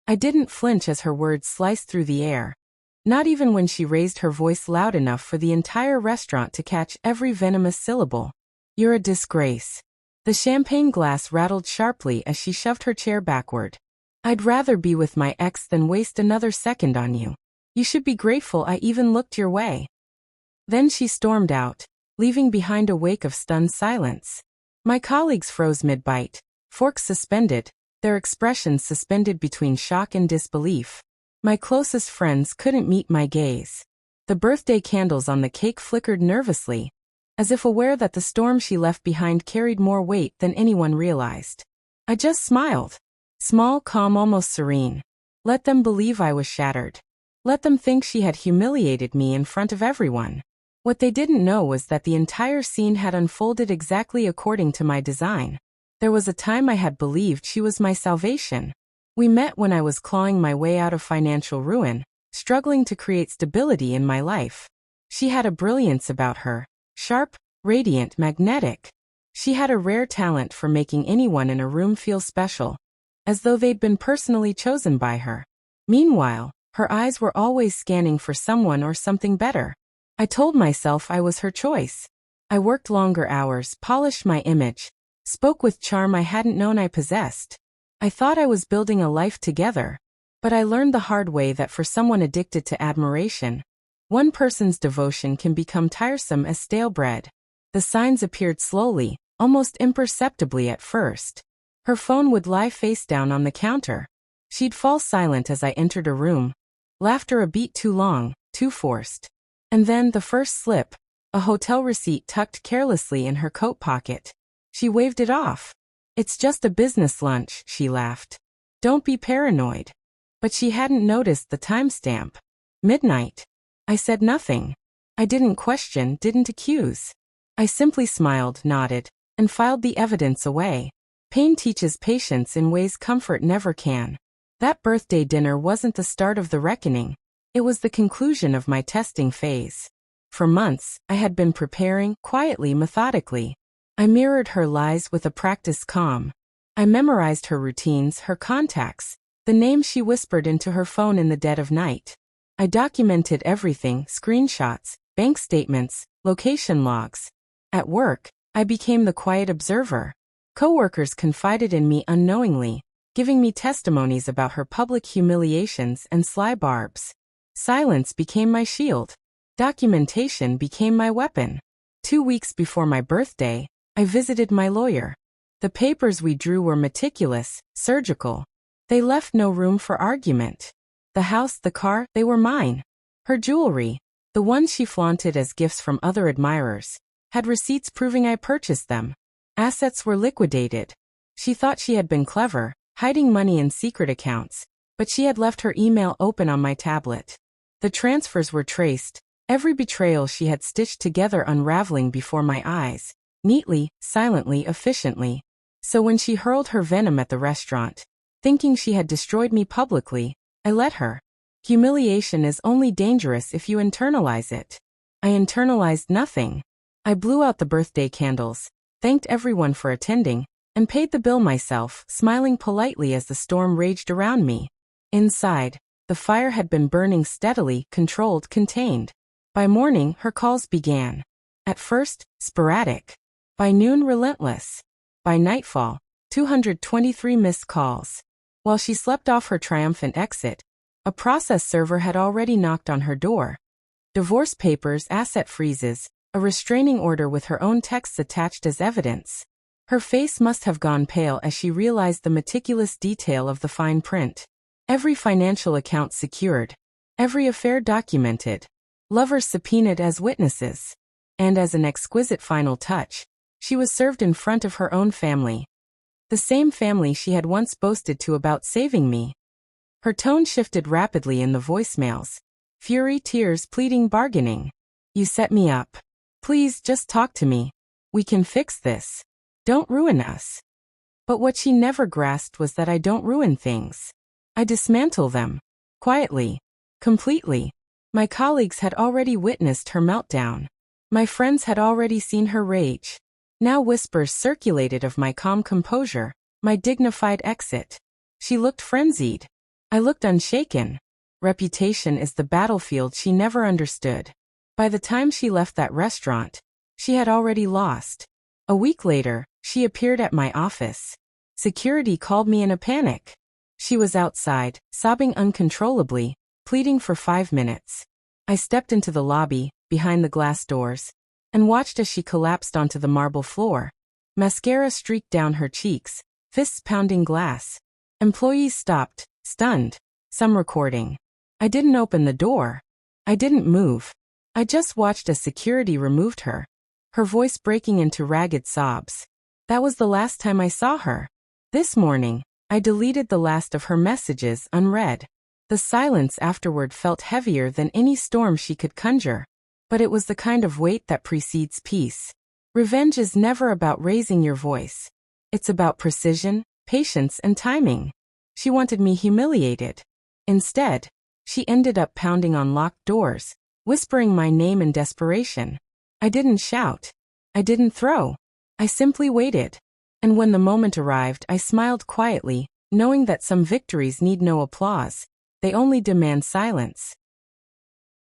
I didn't flinch as her words sliced through the air. Not even when she raised her voice loud enough for the entire restaurant to catch every venomous syllable. You're a disgrace. The champagne glass rattled sharply as she shoved her chair backward. I'd rather be with my ex than waste another second on you. You should be grateful I even looked your way. Then she stormed out, leaving behind a wake of stunned silence. My colleagues froze mid-bite, forks suspended, their expressions suspended between shock and disbelief. My closest friends couldn't meet my gaze. The birthday candles on the cake flickered nervously, as if aware that the storm she left behind carried more weight than anyone realized. I just smiled. Small, calm, almost serene. Let them believe I was shattered. Let them think she had humiliated me in front of everyone. What they didn't know was that the entire scene had unfolded exactly according to my design. There was a time I had believed she was my salvation. We met when I was clawing my way out of financial ruin, struggling to create stability in my life. She had a brilliance about her, sharp, radiant, magnetic. She had a rare talent for making anyone in a room feel special, as though they'd been personally chosen by her. Meanwhile, her eyes were always scanning for someone or something better. I told myself I was her choice. I worked longer hours, polished my image, spoke with charm I hadn't known I possessed. I thought I was building a life together, but I learned the hard way that for someone addicted to admiration, one person's devotion can become tiresome as stale bread. The signs appeared slowly, almost imperceptibly at first. Her phone would lie face down on the counter. She'd fall silent as I entered a room. Laughter a beat too long, too forced. And then the first slip, a hotel receipt tucked carelessly in her coat pocket. She waved it off. It's just a business lunch, she laughed. Don't be paranoid. But she hadn't noticed the timestamp. Midnight. I said nothing. I didn't question, didn't accuse. I simply smiled, nodded, and filed the evidence away. Pain teaches patience in ways comfort never can. That birthday dinner wasn't the start of the reckoning. It was the conclusion of my testing phase. For months, I had been preparing, quietly, methodically. I mirrored her lies with a practiced calm. I memorized her routines, her contacts, the names she whispered into her phone in the dead of night. I documented everything, screenshots, bank statements, location logs. At work, I became the quiet observer. Coworkers confided in me unknowingly, giving me testimonies about her public humiliations and sly barbs. Silence became my shield. Documentation became my weapon. 2 weeks before my birthday, I visited my lawyer. The papers we drew were meticulous, surgical. They left no room for argument. The house, the car, they were mine. Her jewelry, the ones she flaunted as gifts from other admirers, had receipts proving I purchased them. Assets were liquidated. She thought she had been clever, hiding money in secret accounts, but she had left her email open on my tablet. The transfers were traced, every betrayal she had stitched together unraveling before my eyes, neatly, silently, efficiently. So when she hurled her venom at the restaurant, thinking she had destroyed me publicly, I let her. Humiliation is only dangerous if you internalize it. I internalized nothing. I blew out the birthday candles, thanked everyone for attending, and paid the bill myself, smiling politely as the storm raged around me. Inside, the fire had been burning steadily, controlled, contained. By morning, her calls began. At first, sporadic. By noon, relentless. By nightfall, 223 missed calls. While she slept off her triumphant exit, a process server had already knocked on her door. Divorce papers, asset freezes, a restraining order with her own texts attached as evidence. Her face must have gone pale as she realized the meticulous detail of the fine print. Every financial account secured. Every affair documented. Lovers subpoenaed as witnesses. And as an exquisite final touch, she was served in front of her own family. The same family she had once boasted to about saving me. Her tone shifted rapidly in the voicemails. Fury, tears, pleading, bargaining. You set me up. Please just talk to me. We can fix this. Don't ruin us. But what she never grasped was that I don't ruin things. I dismantle them. Quietly. Completely. My colleagues had already witnessed her meltdown. My friends had already seen her rage. Now whispers circulated of my calm composure, my dignified exit. She looked frenzied. I looked unshaken. Reputation is the battlefield she never understood. By the time she left that restaurant, she had already lost. A week later, she appeared at my office. Security called me in a panic. She was outside, sobbing uncontrollably, pleading for 5 minutes. I stepped into the lobby, behind the glass doors, and watched as she collapsed onto the marble floor. Mascara streaked down her cheeks, fists pounding glass. Employees stopped, stunned, some recording. I didn't open the door. I didn't move. I just watched as security removed her, her voice breaking into ragged sobs. That was the last time I saw her. This morning, I deleted the last of her messages unread. The silence afterward felt heavier than any storm she could conjure. But it was the kind of weight that precedes peace. Revenge is never about raising your voice. It's about precision, patience, and timing. She wanted me humiliated. Instead, she ended up pounding on locked doors, whispering my name in desperation. I didn't shout. I didn't throw. I simply waited. And when the moment arrived, I smiled quietly, knowing that some victories need no applause. They only demand silence.